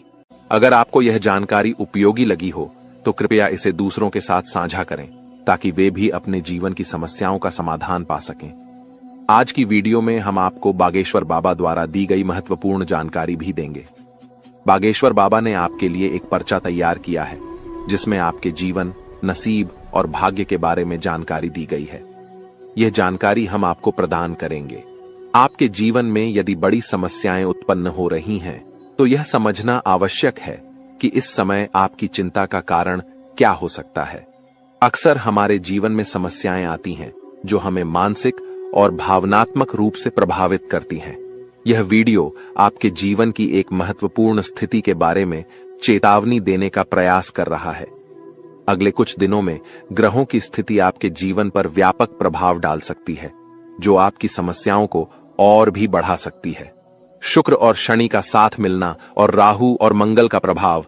अगर आपको यह जानकारी उपयोगी लगी हो तो कृपया इसे दूसरों के साथ साझा करें ताकि वे भी अपने जीवन की समस्याओं का समाधान पा सकें। आज की वीडियो में हम आपको बागेश्वर बाबा द्वारा दी गई महत्वपूर्ण जानकारी भी देंगे। बागेश्वर बाबा ने आपके लिए एक पर्चा तैयार किया है जिसमें आपके जीवन, नसीब और भाग्य के बारे में जानकारी दी गई है। यह जानकारी हम आपको प्रदान करेंगे। आपके जीवन में यदि बड़ी समस्याएं उत्पन्न हो रही हैं, तो यह समझना आवश्यक है कि इस समय आपकी चिंता का कारण क्या हो सकता है। अक्सर हमारे जीवन में समस्याएं आती हैं जो हमें मानसिक और भावनात्मक रूप से प्रभावित करती हैं। यह वीडियो आपके जीवन की एक महत्वपूर्ण स्थिति के बारे में चेतावनी देने का प्रयास कर रहा है। अगले कुछ दिनों में ग्रहों की स्थिति आपके जीवन पर व्यापक प्रभाव डाल सकती है, जो आपकी समस्याओं को और भी बढ़ा सकती है। शुक्र और शनि का साथ मिलना और राहु और मंगल का प्रभाव,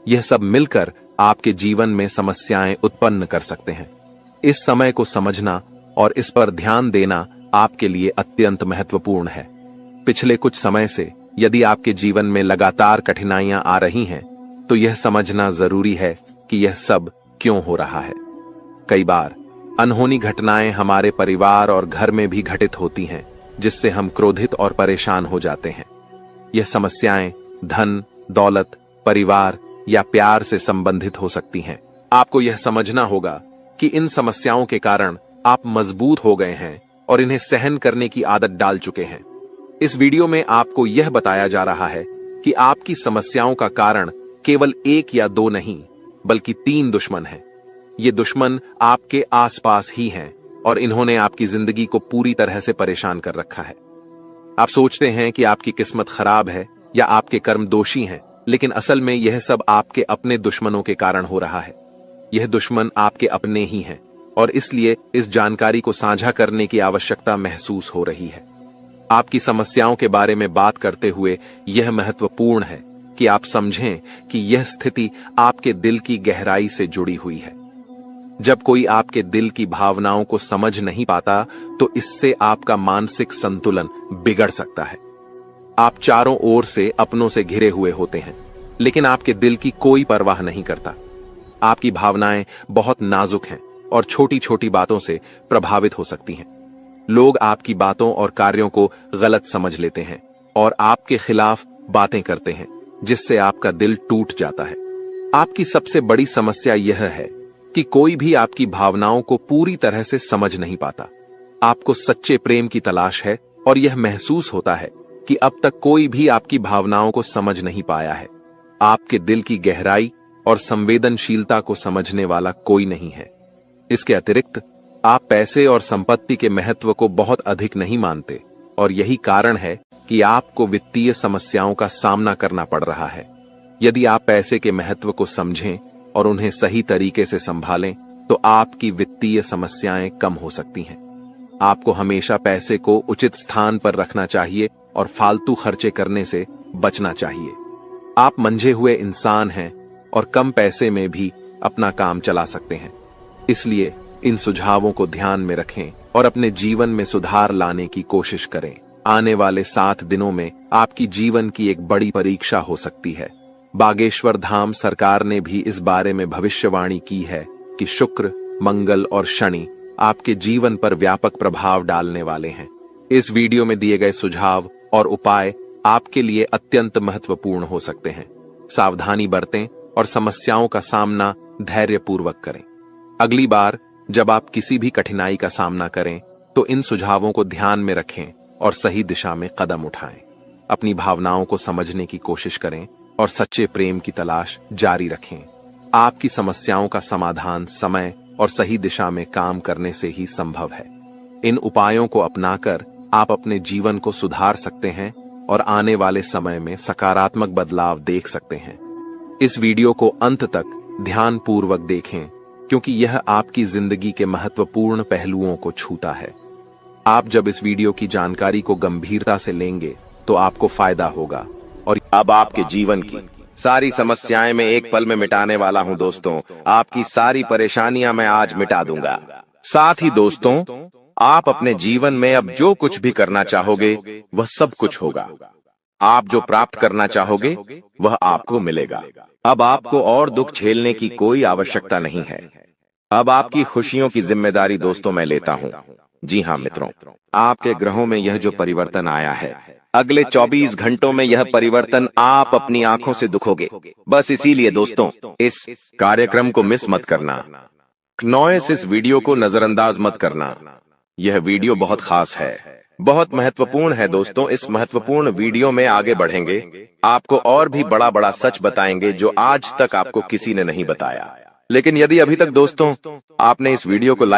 यह सब मिलकर आपके जीवन में समस्याएं उत्पन्न कर सकते हैं। इस समय को समझना और इस पर ध्यान देना आपके लिए अत्यंत महत्वपूर्ण है। पिछले कुछ समय से यदि आपके जीवन में लगातार कठिनाइयां आ रही हैं, तो यह समझना जरूरी है कि यह सब क्यों हो रहा है। कई बार अनहोनी घटनाएं हमारे परिवार और घर में भी घटित होती हैं, जिससे हम क्रोधित और परेशान हो जाते हैं। यह समस्याएं धन, दौलत, परिवार या प्यार से संबंधित हो सकती हैं। आपको यह समझना होगा कि इन समस्याओं के कारण आप मजबूत हो गए हैं और इन्हें सहन करने की आदत डाल चुके हैं। इस वीडियो में आपको यह बताया जा रहा है कि आपकी समस्याओं का कारण केवल एक या दो नहीं, बल्कि 3 दुश्मन हैं। ये दुश्मन आपके आसपास ही हैं और इन्होंने आपकी जिंदगी को पूरी तरह से परेशान कर रखा है। आप सोचते हैं कि आपकी किस्मत खराब है या आपके कर्म दोषी हैं, लेकिन असल में यह सब आपके अपने दुश्मनों के कारण हो रहा है। यह दुश्मन आपके अपने ही हैं और इसलिए इस जानकारी को साझा करने की आवश्यकता महसूस हो रही है। आपकी समस्याओं के बारे में बात करते हुए यह महत्वपूर्ण है कि आप समझें कि यह स्थिति आपके दिल की गहराई से जुड़ी हुई है। जब कोई आपके दिल की भावनाओं को समझ नहीं पाता, तो इससे आपका मानसिक संतुलन बिगड़ सकता है। आप चारों ओर से अपनों से घिरे हुए होते हैं, लेकिन आपके दिल की कोई परवाह नहीं करता। आपकी भावनाएं बहुत नाजुक हैं और छोटी छोटी बातों से प्रभावित हो सकती हैं। लोग आपकी बातों और कार्यों को गलत समझ लेते हैं और आपके खिलाफ बातें करते हैं, जिससे आपका दिल टूट जाता है। आपकी सबसे बड़ी समस्या यह है कि कोई भी आपकी भावनाओं को पूरी तरह से समझ नहीं पाता। आपको सच्चे प्रेम की तलाश है और यह महसूस होता है कि अब तक कोई भी आपकी भावनाओं को समझ नहीं पाया है। आपके दिल की गहराई और संवेदनशीलता को समझने वाला कोई नहीं है। इसके अतिरिक्त आप पैसे और संपत्ति के महत्व को बहुत अधिक नहीं मानते और यही कारण है कि आपको वित्तीय समस्याओं का सामना करना पड़ रहा है। यदि आप पैसे के महत्व को समझें और उन्हें सही तरीके से संभालें, तो आपकी वित्तीय समस्याएं कम हो सकती हैं। आपको हमेशा पैसे को उचित स्थान पर रखना चाहिए और फालतू खर्चे करने से बचना चाहिए। आप मंझे हुए इंसान हैं और कम पैसे में भी अपना काम चला सकते हैं। इसलिए इन सुझावों को ध्यान में रखें और अपने जीवन में सुधार लाने की कोशिश करें। आने वाले 7 दिनों में आपकी जीवन की एक बड़ी परीक्षा हो सकती है। बागेश्वर धाम सरकार ने भी इस बारे में भविष्यवाणी की है कि शुक्र, मंगल और शनि आपके जीवन पर व्यापक प्रभाव डालने वाले हैं। इस वीडियो में दिए गए सुझाव और उपाय आपके लिए अत्यंत महत्वपूर्ण हो सकते हैं। सावधानी बरतें और समस्याओं का सामना धैर्यपूर्वक करें। अगली बार जब आप किसी भी कठिनाई का सामना करें, तो इन सुझावों को ध्यान में रखें और सही दिशा में कदम उठाएं। अपनी भावनाओं को समझने की कोशिश करें और सच्चे प्रेम की तलाश जारी रखें। आपकी समस्याओं का समाधान समय और सही दिशा में काम करने से ही संभव है। इन उपायों को अपनाकर आप अपने जीवन को सुधार सकते हैं और आने वाले समय में सकारात्मक बदलाव देख सकते हैं। इस वीडियो को अंत तक ध्यानपूर्वक देखें, क्योंकि यह आपकी जिंदगी के महत्वपूर्ण पहलुओं को छूता है। आप जब इस वीडियो की जानकारी को गंभीरता से लेंगे, तो आपको फायदा होगा और अब आपके जीवन की सारी समस्याएं मैं एक पल में मिटाने वाला हूं दोस्तों। आपकी सारी परेशानियां मैं आज मिटा दूंगा। साथ ही दोस्तों, आप अपने जीवन में अब जो कुछ भी करना चाहोगे, वह सब कुछ होगा। आप जो प्राप्त करना चाहोगे, वह आपको मिलेगा। अब आपको और दुख झेलने की कोई आवश्यकता नहीं है। अब आपकी खुशियों की जिम्मेदारी दोस्तों मैं लेता हूं। जी हां मित्रों, आपके ग्रहों में यह जो परिवर्तन आया है, अगले 24 घंटों में यह परिवर्तन आप अपनी आंखों से दिखोगे। बस इसीलिए दोस्तों, इस कार्यक्रम को मिस मत करना। नॉइस इस वीडियो को नजरअंदाज मत करना। यह वीडियो बहुत खास है, बहुत महत्वपूर्ण है दोस्तों। इस महत्वपूर्ण वीडियो में आगे बढ़ेंगे, आपको और भी बड़ा बड़ा सच बताएंगे जो आज तक आपको किसी ने नहीं बताया। लेकिन यदि अभी तक दोस्तों आपने इस वीडियो को लाइक